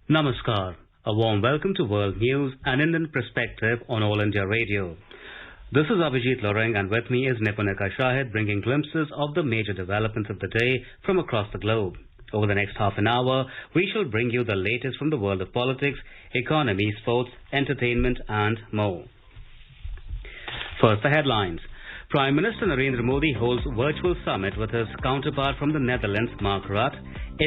Namaskar. A warm welcome to World News, an Indian perspective on All India Radio. This is Abhijit Loreng and with me is Nipunika Shahid bringing glimpses of the major developments of the day from across the globe. Over the next half an hour, we shall bring you the latest from the world of politics, economy, sports, entertainment and more. First, the headlines. Prime Minister Narendra Modi holds virtual summit with his counterpart from the Netherlands, Mark Rutte.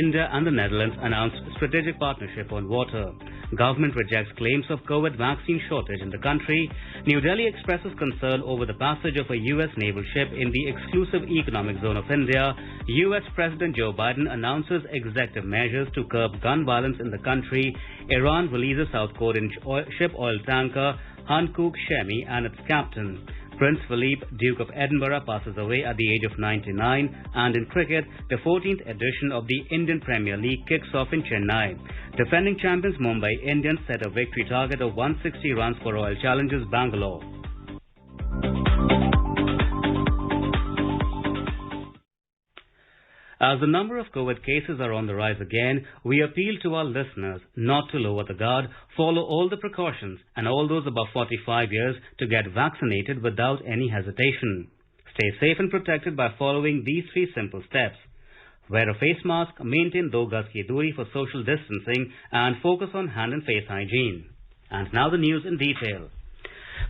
India and the Netherlands announced strategic partnership on water. Government rejects claims of COVID vaccine shortage in the country. New Delhi expresses concern over the passage of a U.S. naval ship in the exclusive economic zone of India. U.S. President Joe Biden announces executive measures to curb gun violence in the country. Iran releases South Korean ship oil tanker Hankook Shemi and its captain. Prince Philip, Duke of Edinburgh, passes away at the age of 99. And in cricket, the 14th edition of the Indian Premier League kicks off in Chennai. Defending champions Mumbai Indians set a victory target of 160 runs for Royal Challengers Bangalore. As the number of COVID cases are on the rise again, we appeal to our listeners not to lower the guard, follow all the precautions, and all those above 45 years to get vaccinated without any hesitation. Stay safe and protected by following these 3 simple steps. Wear a face mask, maintain 2 gaz ki duri for social distancing, and focus on hand and face hygiene. And now the news in detail.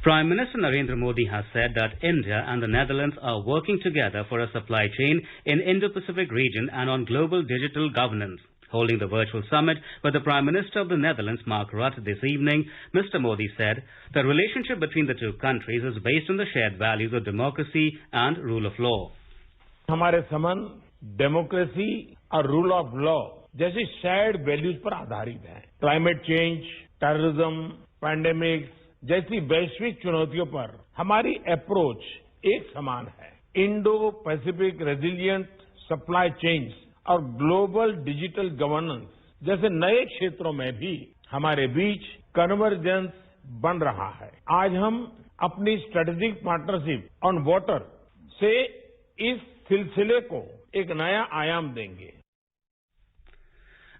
Prime Minister Narendra Modi has said that India and the Netherlands are working together for a supply chain in Indo-Pacific region and on global digital governance. Holding the virtual summit with the Prime Minister of the Netherlands, Mark Rutte, this evening, Mr. Modi said the relationship between the 2 countries is based on the shared values of democracy and rule of law. हमारे संबंध democracy और rule of law जैसी shared values पर आधारित है. Climate change, terrorism, pandemics जैसी वैश्विक चुनौतियों पर हमारी अप्रोच एक समान है. Indo Pacific resilient supply chains और ग्लोबल डिजिटल गवर्नेंस जैसे नए क्षेत्रों में भी हमारे बीच कन्वर्जेंस बन रहा है. आज हम अपनी स्ट्रेटेजिक पार्टनरशिप ऑन वाटर से इस सिलसिले को एक नया आयाम देंगे.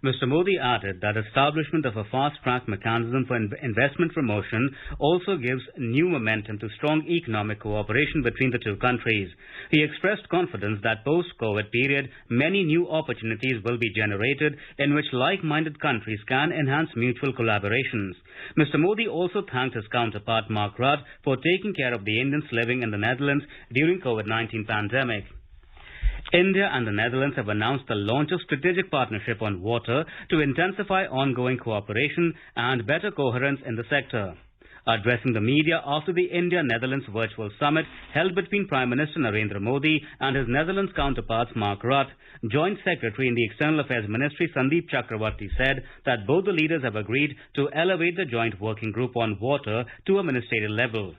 Mr. Modi added that establishment of a fast-track mechanism for investment promotion also gives new momentum to strong economic cooperation between the 2 countries. He expressed confidence that post-COVID period, many new opportunities will be generated in which like-minded countries can enhance mutual collaborations. Mr. Modi also thanked his counterpart Mark Rutte for taking care of the Indians living in the Netherlands during COVID-19 pandemic. India and the Netherlands have announced the launch of strategic partnership on water to intensify ongoing cooperation and better coherence in the sector. Addressing the media after the India-Netherlands virtual summit held between Prime Minister Narendra Modi and his Netherlands counterparts Mark Rutte, Joint Secretary in the External Affairs Ministry Sandeep Chakravarti said that both the leaders have agreed to elevate the joint working group on water to a ministerial level.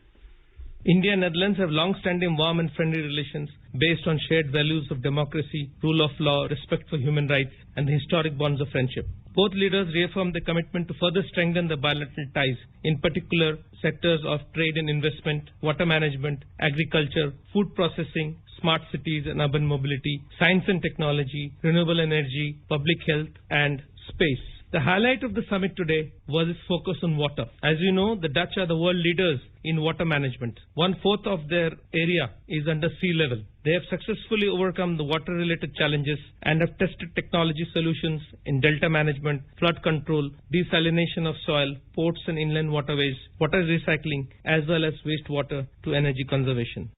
India and Netherlands have long-standing warm and friendly relations based on shared values of democracy, rule of law, respect for human rights, and the historic bonds of friendship. Both leaders reaffirmed their commitment to further strengthen the bilateral ties, in particular sectors of trade and investment, water management, agriculture, food processing, smart cities and urban mobility, science and technology, renewable energy, public health, and space. The highlight of the summit today was its focus on water. As you know, the Dutch are the world leaders in water management. 1/4 of their area is under sea level. They have successfully overcome the water-related challenges and have tested technology solutions in delta management, flood control, desalination of soil, ports and inland waterways, water recycling, as well as wastewater to energy conservation.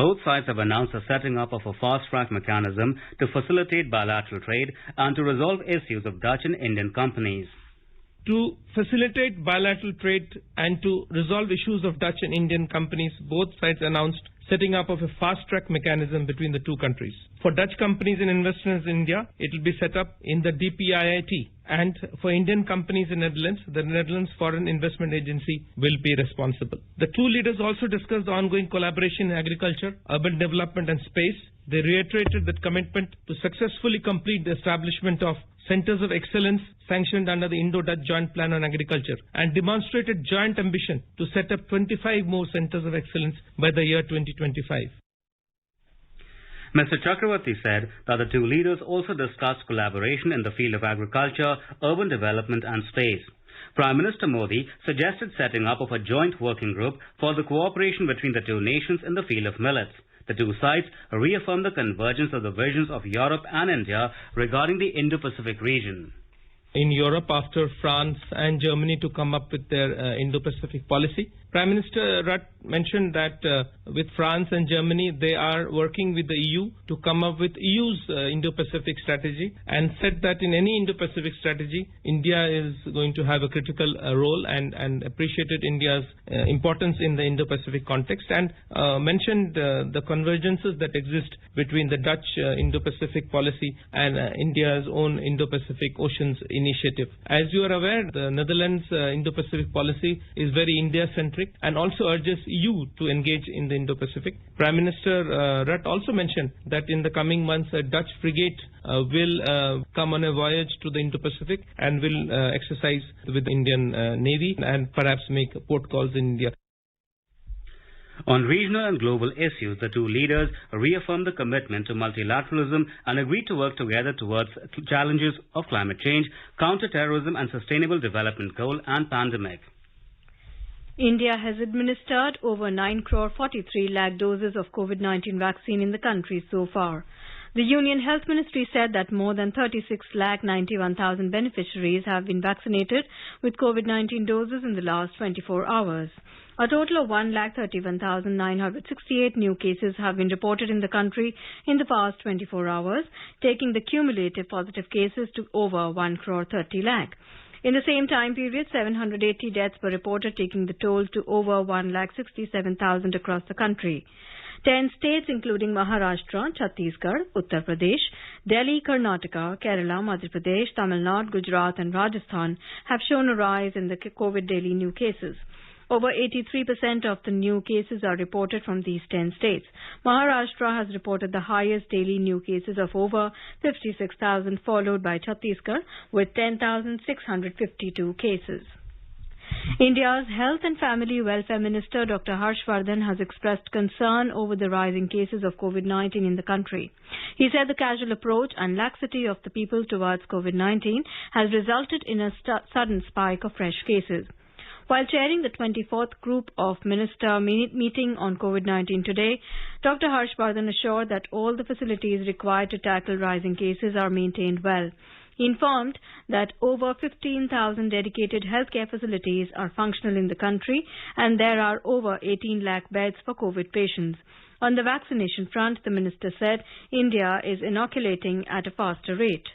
Both sides have announced the setting up of a fast-track mechanism to facilitate bilateral trade and to resolve issues of Dutch and Indian companies. To facilitate bilateral trade and to resolve issues of Dutch and Indian companies, both sides announced setting up of a fast-track mechanism between the 2 countries. For Dutch companies and investors in India, it will be set up in the DPIIT. And for Indian companies in Netherlands, the Netherlands Foreign Investment Agency will be responsible. The 2 leaders also discussed the ongoing collaboration in agriculture, urban development and space. They reiterated that commitment to successfully complete the establishment of centers of excellence sanctioned under the Indo-Dutch Joint Plan on Agriculture and demonstrated joint ambition to set up 25 more centers of excellence by the year 2025. Mr. Chakravarti said that the two leaders also discussed collaboration in the field of agriculture, urban development and space. Prime Minister Modi suggested setting up of a joint working group for the cooperation between the two nations in the field of millets. The two sides reaffirmed the convergence of the visions of Europe and India regarding the Indo-Pacific region. In Europe, after France and Germany to come up with their Indo-Pacific policy, Prime Minister Rudd mentioned that with France and Germany, they are working with the EU to come up with EU's Indo-Pacific strategy, and said that in any Indo-Pacific strategy, India is going to have a critical role, and appreciated India's importance in the Indo-Pacific context, and mentioned the convergences that exist between the Dutch Indo-Pacific policy and India's own Indo-Pacific Oceans initiative. As you are aware, the Netherlands Indo-Pacific policy is very India-centric and also urges EU to engage in the Indo-Pacific. Prime Minister Rudd also mentioned that in the coming months a Dutch frigate will come on a voyage to the Indo-Pacific and will exercise with the Indian Navy and perhaps make port calls in India. On regional and global issues, the two leaders reaffirmed the commitment to multilateralism and agreed to work together towards challenges of climate change, counter-terrorism and sustainable development goal and pandemic. India has administered over 9 crore 43 lakh doses of COVID-19 vaccine in the country so far. The Union Health Ministry said that more than 36 lakh 91,000 beneficiaries have been vaccinated with COVID-19 doses in the last 24 hours. A total of 1,31,968 new cases have been reported in the country in the past 24 hours, taking the cumulative positive cases to over 1 crore 30 lakh. In the same time period, 780 deaths were reported, taking the toll to over 1,67,000 across the country. 10 states including Maharashtra, Chhattisgarh, Uttar Pradesh, Delhi, Karnataka, Kerala, Madhya Pradesh, Tamil Nadu, Gujarat and Rajasthan have shown a rise in the COVID daily new cases. Over 83% of the new cases are reported from these 10 states. Maharashtra has reported the highest daily new cases of over 56,000, followed by Chhattisgarh with 10,652 cases. India's Health and Family Welfare Minister Dr. Harshvardhan has expressed concern over the rising cases of COVID-19 in the country. He said the casual approach and laxity of the people towards COVID-19 has resulted in a sudden spike of fresh cases. While chairing the 24th Group of Minister meeting on COVID-19 today, Dr. Harshvardhan assured that all the facilities required to tackle rising cases are maintained well. He informed that over 15,000 dedicated healthcare facilities are functional in the country and there are over 18 lakh beds for COVID patients. On the vaccination front, the minister said India is inoculating at a faster rate.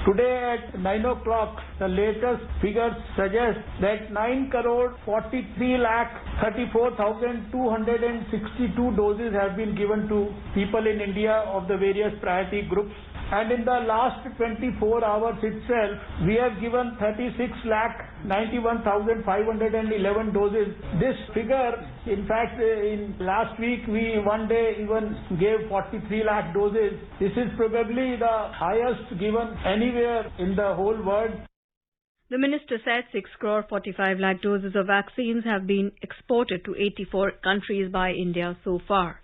Today at 9 o'clock, the latest figures suggest that 9 crore 43 lakh 34,262 doses have been given to people in India of the various priority groups. And in the last 24 hours itself, we have given 36 lakh 91,511 doses. This figure, in fact, in last week, we one day even gave 43 lakh doses. This is probably the highest given anywhere in the whole world. The minister said 6 crore 45 lakh doses of vaccines have been exported to 84 countries by India so far.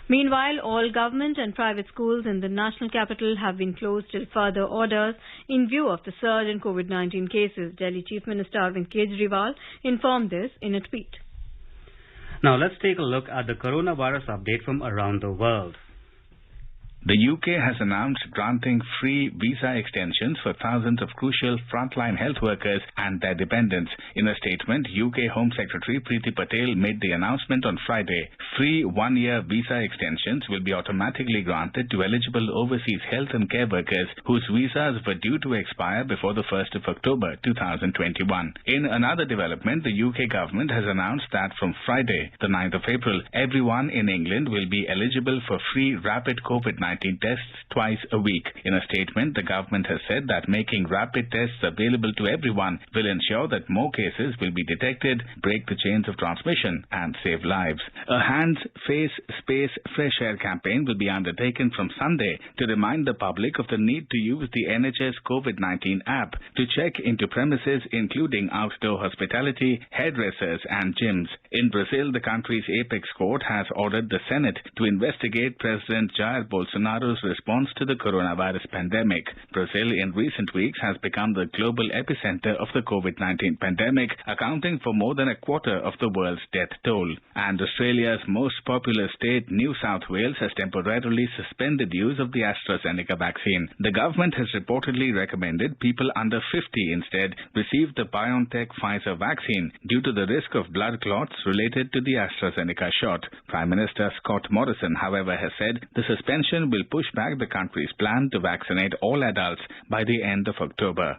Meanwhile, all government and private schools in the national capital have been closed till further orders in view of the surge in COVID-19 cases. Delhi Chief Minister Arvind Kejriwal informed this in a tweet. Now let's take a look at the coronavirus update from around the world. The UK has announced granting free visa extensions for thousands of crucial frontline health workers and their dependents. In a statement, UK Home Secretary Priti Patel made the announcement on Friday. Free one-year visa extensions will be automatically granted to eligible overseas health and care workers whose visas were due to expire before the 1st of October 2021. In another development, the UK government has announced that from Friday, the 9th of April, everyone in England will be eligible for free rapid COVID-19 COVID-19 tests twice a week. In a statement, the government has said that making rapid tests available to everyone will ensure that more cases will be detected, break the chains of transmission, and save lives. A Hands, Face, Space, Fresh Air campaign will be undertaken from Sunday to remind the public of the need to use the NHS COVID-19 app to check into premises including outdoor hospitality, hairdressers, and gyms. In Brazil, the country's apex court has ordered the Senate to investigate President Jair Bolsonaro's response to the coronavirus pandemic. Brazil in recent weeks has become the global epicenter of the COVID-19 pandemic, accounting for more than a quarter of the world's death toll. And Australia's most populous state, New South Wales, has temporarily suspended use of the AstraZeneca vaccine. The government has reportedly recommended people under 50 instead receive the BioNTech Pfizer vaccine due to the risk of blood clots related to the AstraZeneca shot. Prime Minister Scott Morrison, however, has said the suspension will push back the country's plan to vaccinate all adults by the end of October.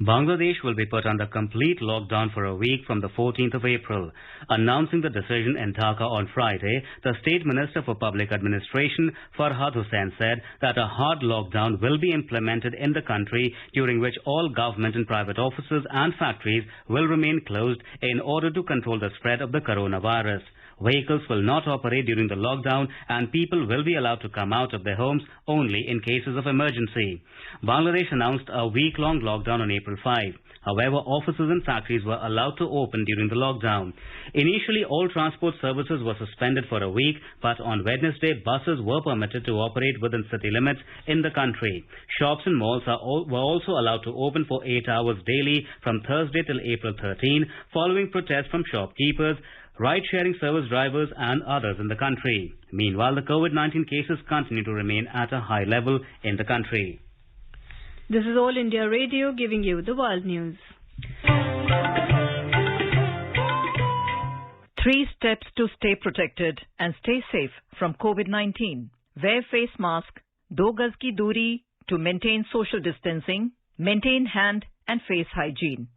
Bangladesh will be put under complete lockdown for a week from the 14th of April. Announcing the decision in Dhaka on Friday, the State Minister for Public Administration, Farhad Hussain, said that a hard lockdown will be implemented in the country, during which all government and private offices and factories will remain closed in order to control the spread of the coronavirus. Vehicles will not operate during the lockdown and people will be allowed to come out of their homes only in cases of emergency. Bangladesh announced a week-long lockdown on April 5. However, offices and factories were allowed to open during the lockdown. Initially, all transport services were suspended for a week, but on Wednesday, buses were permitted to operate within city limits in the country. Shops and malls were also allowed to open for 8 hours daily from Thursday till April 13, following protests from shopkeepers, ride-sharing service drivers and others in the country. Meanwhile, the COVID-19 cases continue to remain at a high level in the country. This is All India Radio giving you the world news. 3 steps to stay protected and stay safe from COVID-19. Wear face mask, 2 gaz ki duri to maintain social distancing, maintain hand and face hygiene.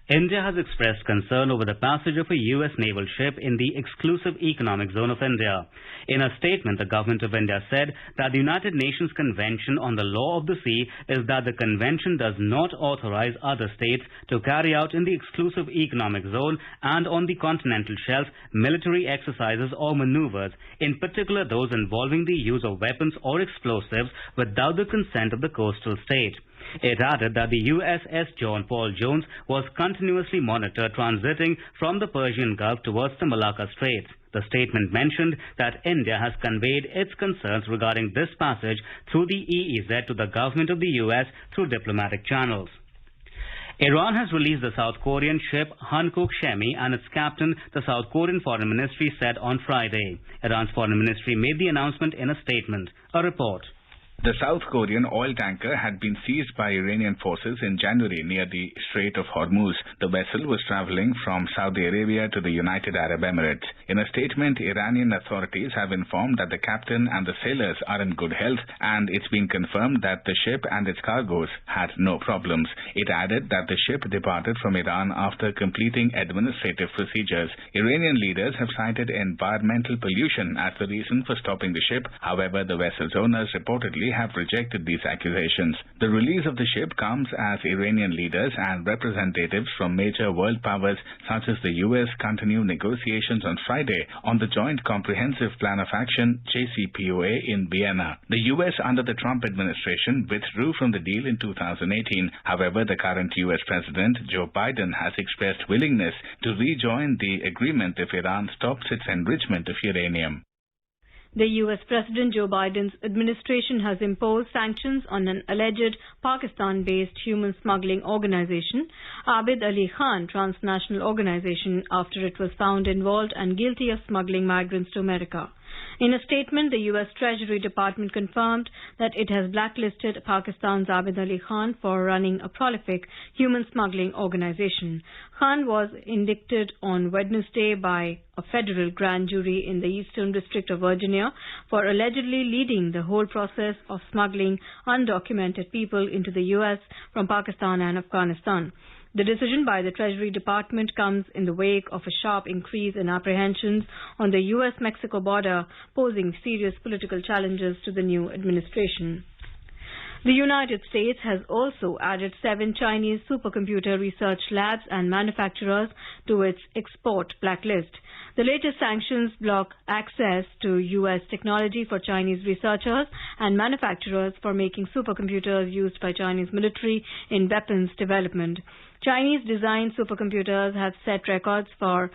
India has expressed concern over the passage of a U.S. naval ship in the exclusive economic zone of India. In a statement, the government of India said that the United Nations Convention on the Law of the Sea is that the convention does not authorize other states to carry out in the exclusive economic zone and on the continental shelf military exercises or maneuvers, in particular those involving the use of weapons or explosives without the consent of the coastal state. It added that the USS John Paul Jones was continuously monitored transiting from the Persian Gulf towards the Malacca Straits. The statement mentioned that India has conveyed its concerns regarding this passage through the EEZ to the government of the US through diplomatic channels. Iran has released the South Korean ship Hankook Shemi and its captain, the South Korean Foreign Ministry said on Friday. Iran's Foreign Ministry made the announcement in a statement. A report. The South Korean oil tanker had been seized by Iranian forces in January near the Strait of Hormuz. The vessel was traveling from Saudi Arabia to the United Arab Emirates. In a statement, Iranian authorities have informed that the captain and the sailors are in good health, and it's been confirmed that the ship and its cargoes had no problems. It added that the ship departed from Iran after completing administrative procedures. Iranian leaders have cited environmental pollution as the reason for stopping the ship. However, the vessel's owners reportedly have rejected these accusations. The release of the ship comes as Iranian leaders and representatives from major world powers such as the US continue negotiations on Friday on the Joint Comprehensive Plan of Action JCPOA in Vienna. The US under the Trump administration withdrew from the deal in 2018. However, the current US President Joe Biden has expressed willingness to rejoin the agreement if Iran stops its enrichment of uranium. The U.S. President Joe Biden's administration has imposed sanctions on an alleged Pakistan-based human smuggling organization, Abid Ali Khan Transnational Organization, after it was found involved and guilty of smuggling migrants to America. In a statement, the U.S. Treasury Department confirmed that it has blacklisted Pakistan's Abid Ali Khan for running a prolific human smuggling organization. Khan was indicted on Wednesday by a federal grand jury in the Eastern District of Virginia for allegedly leading the whole process of smuggling undocumented people into the U.S. from Pakistan and Afghanistan. The decision by the Treasury Department comes in the wake of a sharp increase in apprehensions on the US-Mexico border, posing serious political challenges to the new administration. The United States has also added 7 Chinese supercomputer research labs and manufacturers to its export blacklist. The latest sanctions block access to U.S. technology for Chinese researchers and manufacturers for making supercomputers used by Chinese military in weapons development. Chinese-designed supercomputers have set records for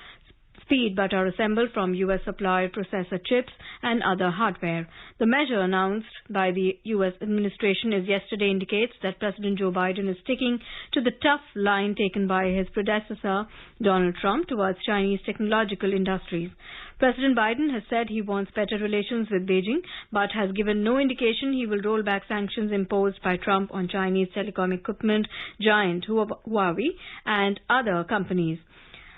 speed but are assembled from U.S. supplied processor chips and other hardware. The measure announced by the U.S. administration yesterday indicates that President Joe Biden is sticking to the tough line taken by his predecessor, Donald Trump, towards Chinese technological industries. President Biden has said he wants better relations with Beijing, but has given no indication he will roll back sanctions imposed by Trump on Chinese telecom equipment giant Huawei and other companies.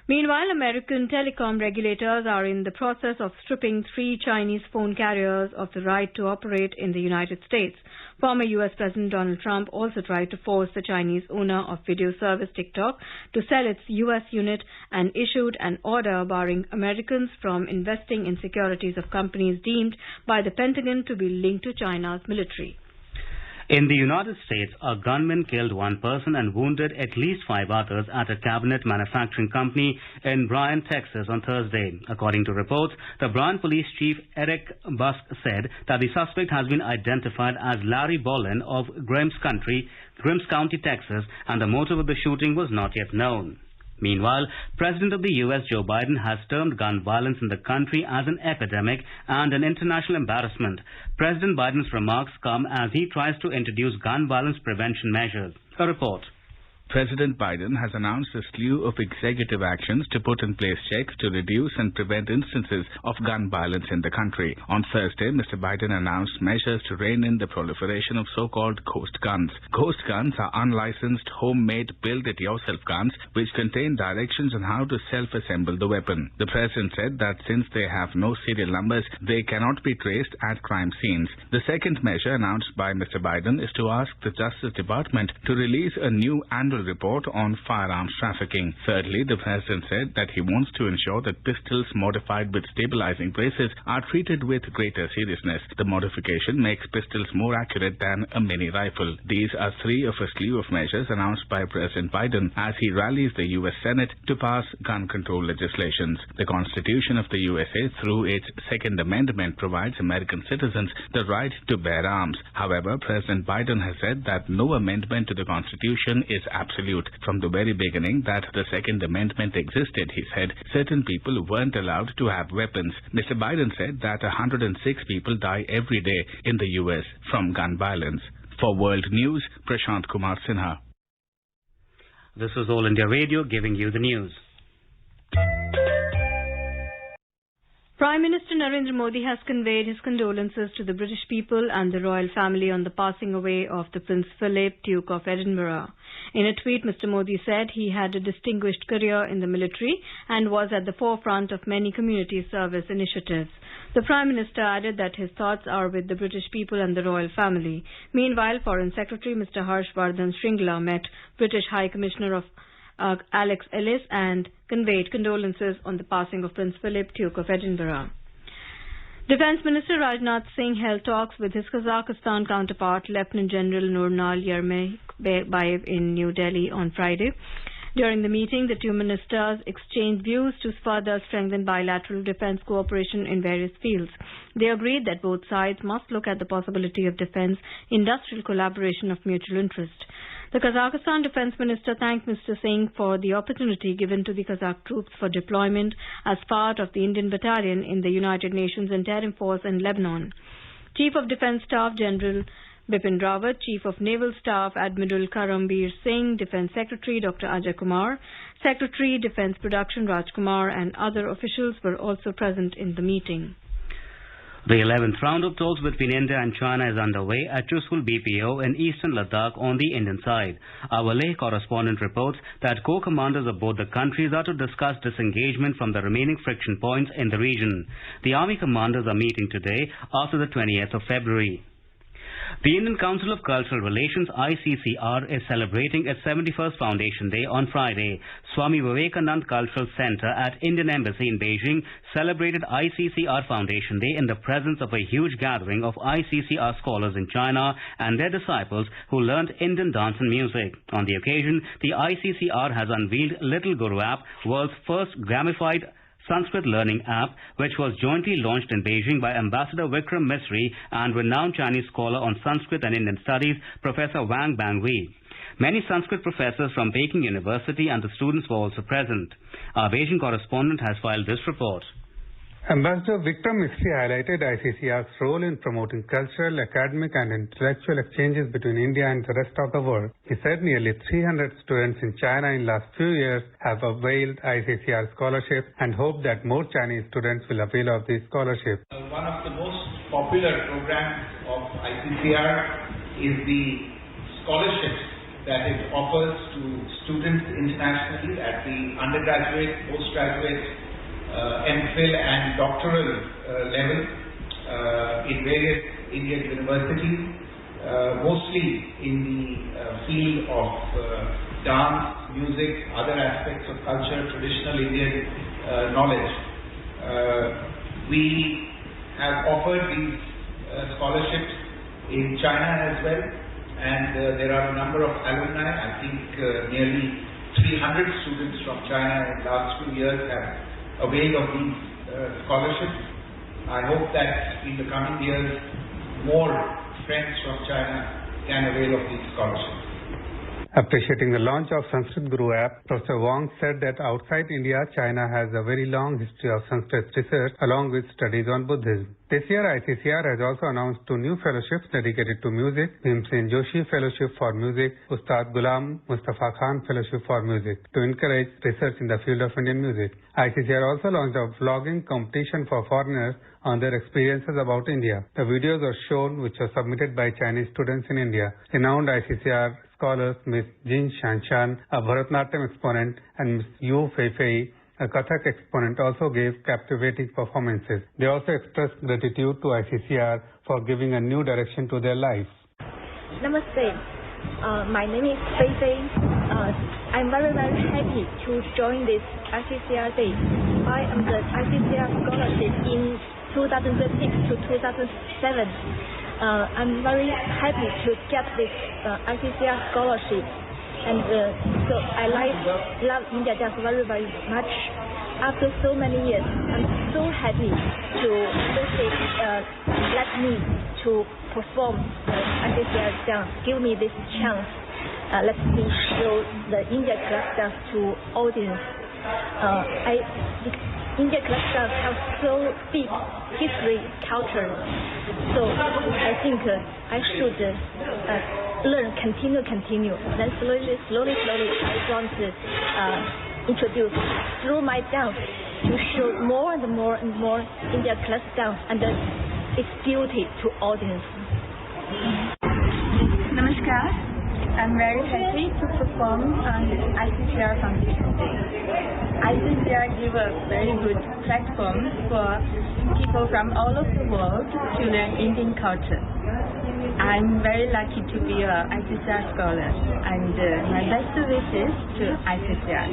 Meanwhile, American telecom regulators are in the process of stripping 3 Chinese phone carriers of the right to operate in the United States. Former U.S. President Donald Trump also tried to force the Chinese owner of video service TikTok to sell its U.S. unit and issued an order barring Americans from investing in securities of companies deemed by the Pentagon to be linked to China's military. In the United States, a gunman killed 1 person and wounded at least 5 others at a cabinet manufacturing company in Bryan, Texas on Thursday. According to reports, the Bryan Police Chief Eric Busk said that the suspect has been identified as Larry Bolin of Grimes County, Texas, and the motive of the shooting was not yet known. Meanwhile, President of the U.S. Joe Biden has termed gun violence in the country as an epidemic and an international embarrassment. President Biden's remarks come as he tries to introduce gun violence prevention measures. A report. President Biden has announced a slew of executive actions to put in place checks to reduce and prevent instances of gun violence in the country. On Thursday, Mr. Biden announced measures to rein in the proliferation of so-called ghost guns. Ghost guns are unlicensed, homemade, build-it-yourself guns which contain directions on how to self-assemble the weapon. The president said that since they have no serial numbers, they cannot be traced at crime scenes. The second measure announced by Mr. Biden is to ask the Justice Department to release a new annual report on firearms trafficking. Thirdly, the president said that he wants to ensure that pistols modified with stabilizing braces are treated with greater seriousness. The modification makes pistols more accurate than a mini rifle. These are 3 of a slew of measures announced by President Biden as he rallies the U.S. Senate to pass gun control legislations. The Constitution of the USA, through its Second Amendment, provides American citizens the right to bear arms. However, President Biden has said that no amendment to the Constitution is absolute. From the very beginning that the Second Amendment existed, he said, certain people weren't allowed to have weapons. Mr. Biden said that 106 people die every day in the U.S. from gun violence. For World News, Prashant Kumar Sinha. This is All India Radio giving you the news. Prime Minister Narendra Modi has conveyed his condolences to the British people and the royal family on the passing away of the Prince Philip, Duke of Edinburgh. In a tweet, Mr. Modi said he had a distinguished career in the military and was at the forefront of many community service initiatives. The Prime Minister added that his thoughts are with the British people and the royal family. Meanwhile, Foreign Secretary Mr. Harshvardhan Shringla met British High Commissioner of Alex Ellis and conveyed condolences on the passing of Prince Philip, Duke of Edinburgh. Defence Minister Rajnath Singh held talks with his Kazakhstan counterpart, Lieutenant General Nurnal Yermebayev, in New Delhi on Friday. During the meeting, the 2 ministers exchanged views to further strengthen bilateral defence cooperation in various fields. They agreed that both sides must look at the possibility of defence industrial collaboration of mutual interest. The Kazakhstan Defence Minister thanked Mr. Singh for the opportunity given to the Kazakh troops for deployment as part of the Indian Battalion in the United Nations Interim Force in Lebanon. Chief of Defence Staff General Bipin Rawat, Chief of Naval Staff Admiral Karambir Singh, Defence Secretary Dr. Ajay Kumar, Secretary Defence Production Raj Kumar and other officials were also present in the meeting. The 11th round of talks between India and China is underway at Chushul BPO in eastern Ladakh on the Indian side. Our Leh correspondent reports that corps commanders of both the countries are to discuss disengagement from the remaining friction points in the region. The army commanders are meeting today after the 20th of February. The Indian Council of Cultural Relations ICCR is celebrating its 71st Foundation Day on Friday. Swami Vivekanand Cultural Center at Indian Embassy in Beijing celebrated ICCR Foundation Day in the presence of a huge gathering of ICCR scholars in China and their disciples who learned Indian dance and music. On the occasion, the ICCR has unveiled Little Guru app, world's first gamified Sanskrit learning app, which was jointly launched in Beijing by Ambassador Vikram Misri and renowned Chinese scholar on Sanskrit and Indian studies, Professor Wang Bangui. Many Sanskrit professors from Peking University and the students were also present. Our Beijing correspondent has filed this report. Ambassador Vikram Misri highlighted ICCR's role in promoting cultural, academic and intellectual exchanges between India and the rest of the world. He said nearly 300 students in China in the last few years have availed ICCR scholarship and hope that more Chinese students will avail of these scholarships. One of the most popular programs of ICCR is the scholarships that it offers to students internationally at the undergraduate, postgraduate, MPhil and doctoral level in various Indian universities, mostly in the field of dance, music, other aspects of culture, traditional Indian knowledge. We have offered these scholarships in China as well, and there are a number of alumni. I think nearly 300 students from China in the last few years have availed of these scholarships. I hope that in the coming years more friends from China can avail of these scholarships. Appreciating the launch of Sanskrit Guru app, Professor Wang said that outside India, China has a very long history of Sanskrit research along with studies on Buddhism. This year, ICCR has also announced 2 new fellowships dedicated to music, Bhimsen Joshi Fellowship for Music, Ustad Ghulam Mustafa Khan Fellowship for Music, to encourage research in the field of Indian music. ICCR also launched a vlogging competition for foreigners on their experiences about India. The videos are shown which were submitted by Chinese students in India. Renowned ICCR scholars Ms. Jin Shanshan, a Bharatanatyam exponent, and Ms. Yu Feifei, a Kathak exponent, also gave captivating performances. They also expressed gratitude to ICCR for giving a new direction to their lives. Namaste. My name is Feifei. I'm very happy to join this ICCR Day. I am the ICCR scholarship in 2006 to 2007. I'm very happy to get this ICCR scholarship, and so I love India dance very much. After so many years, I'm so happy to let me to perform ICCR dance. Give me this chance. Let me show the India classic dance to audience. India classic dance has so deep history, culture. So I think I should learn, continue. Then slowly, I want to introduce through my dance to show more and more India classic dance and its beauty to audience. Namaskar. I'm very happy to perform on ICCR Foundation Day. ICCR gives a very good platform for people from all over the world to learn Indian culture. I'm very lucky to be an ICCR scholar, and my best wishes to ICCR.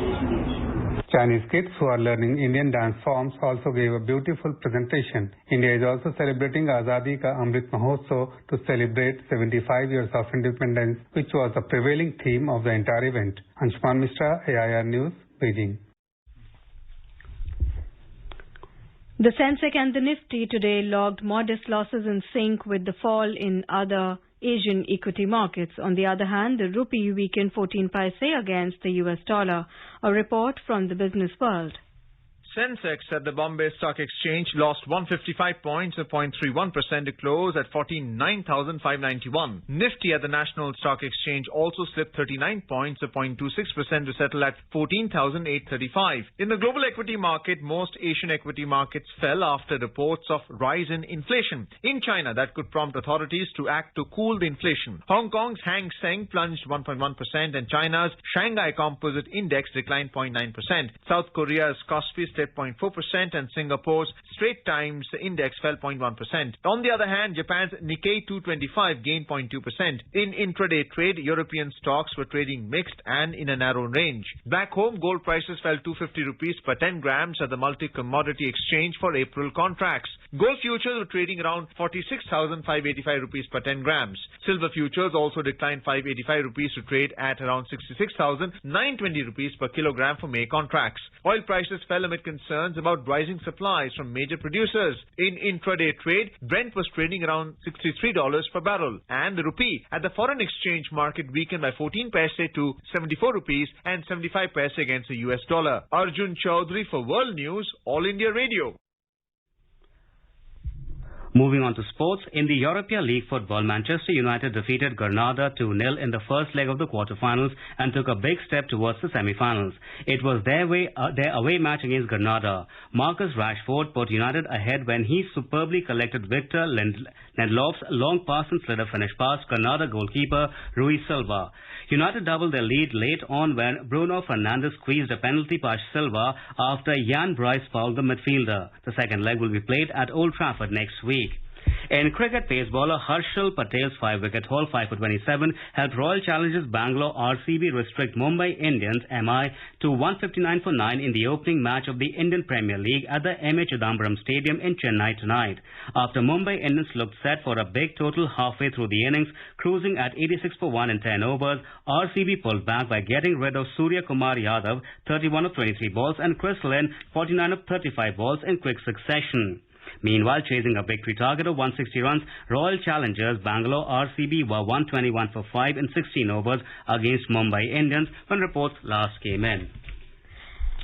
Chinese kids who are learning Indian dance forms also gave a beautiful presentation. India is also celebrating Azadi Ka Amrit Mahotsav to celebrate 75 years of independence, which was the prevailing theme of the entire event. Anshuman Mishra, AIR News, Beijing. The Sensex and the Nifty today logged modest losses in sync with the fall in other Asian equity markets. On the other hand, the rupee weakened 14 paise against the US dollar. A report from the Business World. Sensex at the Bombay Stock Exchange lost 155 points, or 0.31% to close at 49,591. Nifty at the National Stock Exchange also slipped 39 points, or 0.26% to settle at 14,835. In the global equity market, most Asian equity markets fell after reports of rise in inflation. In China, that could prompt authorities to act to cool the inflation. Hong Kong's Hang Seng plunged 1.1% and China's Shanghai Composite Index declined 0.9%. South Korea's Kospi slipped 0.4% and Singapore's Straits Times Index fell 0.1%. On the other hand, Japan's Nikkei 225 gained 0.2%. In intraday trade, European stocks were trading mixed and in a narrow range. Back home, gold prices fell 250 rupees per 10 grams at the multi-commodity exchange for April contracts. Gold futures were trading around 46,585 rupees per 10 grams. Silver futures also declined 585 rupees to trade at around 66,920 rupees per kilogram for May contracts. Oil prices fell amid concerns about rising supplies from major producers. In intraday trade, Brent was trading around $63 per barrel, and the rupee at the foreign exchange market weakened by 14 paise to 74 rupees and 75 paise against the US dollar. Arjun Chaudhary for World News, All India Radio. Moving on to sports, in the Europa League football, Manchester United defeated Granada 2-0 in the first leg of the quarterfinals and took a big step towards the semi-finals. It was their away match against Granada. Marcus Rashford put United ahead when he superbly collected Victor Lindelof's long pass and slid a finish past Granada goalkeeper Rui Silva. United doubled their lead late on when Bruno Fernandes squeezed a penalty past Silva after Jan Bryce fouled the midfielder. The second leg will be played at Old Trafford next week. In cricket, pace bowler Harshal Patel's 5-wicket haul 5 for 27 helped Royal Challengers Bangalore RCB restrict Mumbai Indians MI to 159 for 9 in the opening match of the Indian Premier League at the M.A. Chidambaram Stadium in Chennai tonight. After Mumbai Indians looked set for a big total halfway through the innings, cruising at 86 for 1 in 10 overs, RCB pulled back by getting rid of Surya Kumar Yadav 31 of 23 balls and Chris Lynn 49 of 35 balls in quick succession. Meanwhile, chasing a victory target of 160 runs, Royal Challengers Bangalore RCB were 121 for 5 in 16 overs against Mumbai Indians when reports last came in.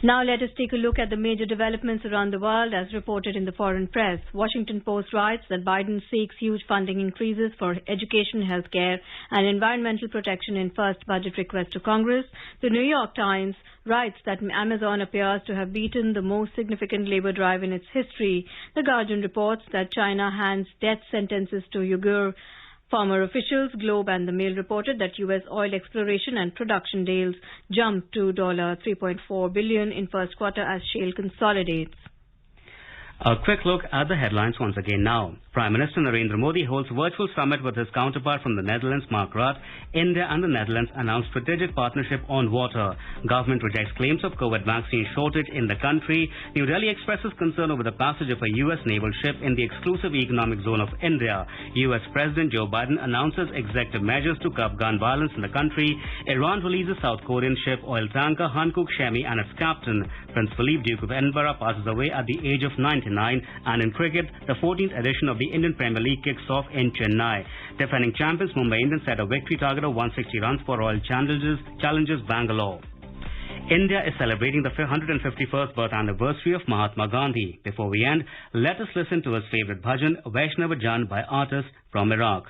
Now let us take a look at the major developments around the world as reported in the foreign press. Washington Post writes that Biden seeks huge funding increases for education, healthcare and environmental protection in first budget request to Congress. The New York Times writes that Amazon appears to have beaten the most significant labor drive in its history. The Guardian reports that China hands death sentences to Uyghur former officials. Globe and the Mail reported that U.S. oil exploration and production deals jumped to $3.4 billion in first quarter as shale consolidates. A quick look at the headlines once again now. Prime Minister Narendra Modi holds virtual summit with his counterpart from the Netherlands, Mark Rutte. India and the Netherlands announced strategic partnership on water. Government rejects claims of COVID vaccine shortage in the country. New Delhi expresses concern over the passage of a U.S. naval ship in the exclusive economic zone of India. U.S. President Joe Biden announces executive measures to curb gun violence in the country. Iran releases South Korean ship oil tanker Hankook Shemi and its captain. Prince Philip, Duke of Edinburgh, passes away at the age of 99. And in cricket, the 14th edition of the Indian Premier League kicks off in Chennai. Defending champions Mumbai Indians set a victory target of 160 runs for Royal Challengers Bangalore. India is celebrating the 151st birth anniversary of Mahatma Gandhi. Before we end, let us listen to his favorite bhajan, Vaishnava Jan, by artists from Iraq.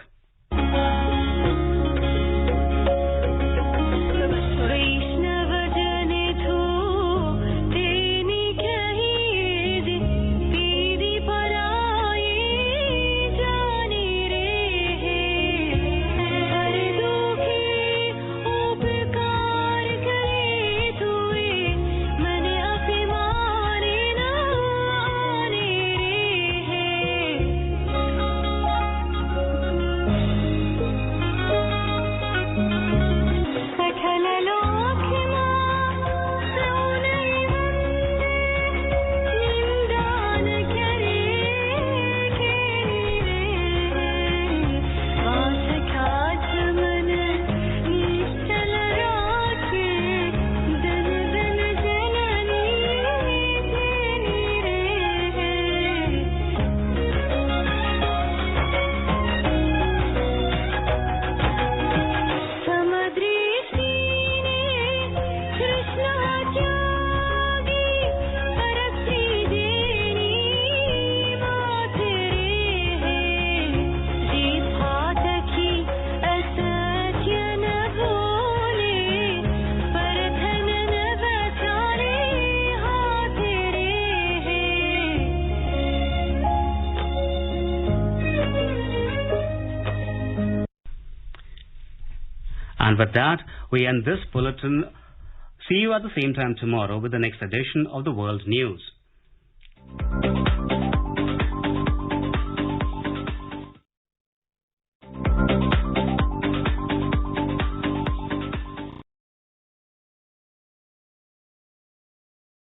And with that, we end this bulletin. See you at the same time tomorrow with the next edition of the World News.